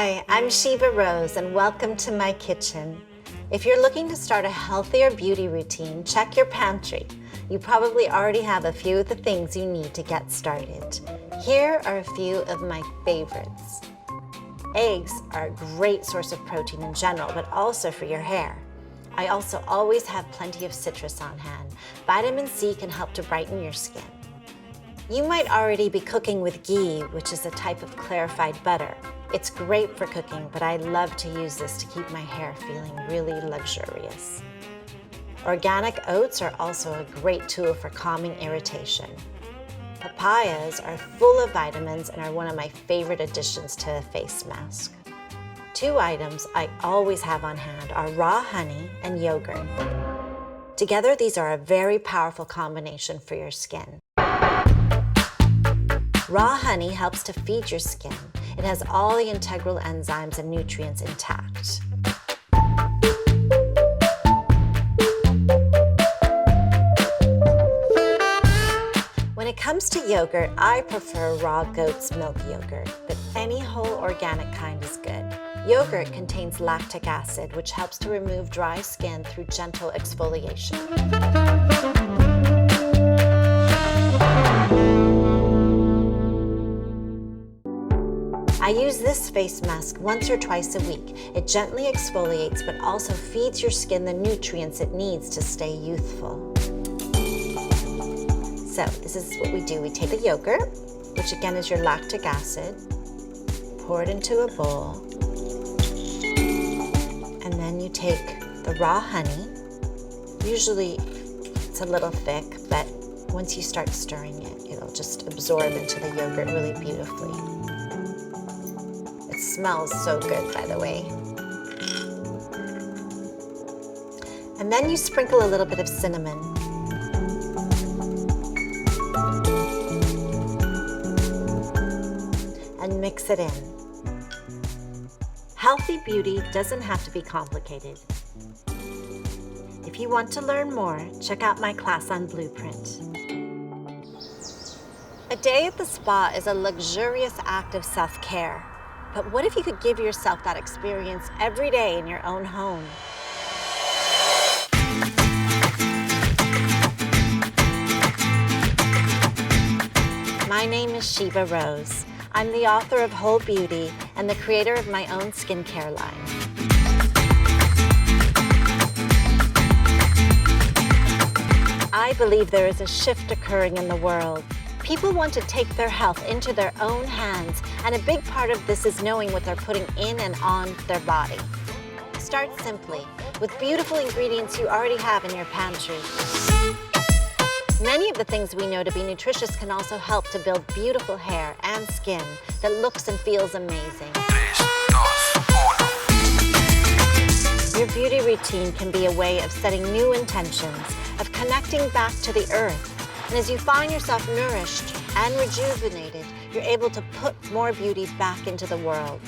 Hi, I'm Shiva Rose and welcome to my kitchen. If you're looking to start a healthier beauty routine, check your pantry. You probably already have a few of the things you need to get started. Here are a few of my favorites. Eggs are a great source of protein in general, but also for your hair. I also always have plenty of citrus on hand. Vitamin C can help to brighten your skin. You might already be cooking with ghee, which is a type of clarified butter. It's great for cooking, but I love to use this to keep my hair feeling really luxurious. Organic oats are also a great tool for calming irritation. Papayas are full of vitamins and are one of my favorite additions to a face mask. Two items I always have on hand are raw honey and yogurt. Together, these are a very powerful combination for your skin. Raw honey helps to feed your skin. It has all the integral enzymes and nutrients intact. When it comes to yogurt, I prefer raw goat's milk yogurt, but any whole organic kind is good. Yogurt contains lactic acid, which helps to remove dry skin through gentle exfoliation. I use this face mask once or twice a week. It gently exfoliates, but also feeds your skin the nutrients it needs to stay youthful. So this is what we do. We take the yogurt, which again is your lactic acid, pour it into a bowl, and then you take the raw honey. Usually it's a little thick, but once you start stirring it, it'll just absorb into the yogurt really beautifully. It smells so good, by the way. And then you sprinkle a little bit of cinnamon. And mix it in. Healthy beauty doesn't have to be complicated. If you want to learn more, check out my class on Blueprint. A day at the spa is a luxurious act of self-care. But what if you could give yourself that experience every day in your own home? My name is Shiva Rose. I'm the author of Whole Beauty and the creator of my own skincare line. I believe there is a shift occurring in the world. People want to take their health into their own hands, and a big part of this is knowing what they're putting in and on their body. Start simply, with beautiful ingredients you already have in your pantry. Many of the things we know to be nutritious can also help to build beautiful hair and skin that looks and feels amazing. 3, 2, 1. Your beauty routine can be a way of setting new intentions, of connecting back to the earth. And as you find yourself nourished and rejuvenated, you're able to put more beauty back into the world.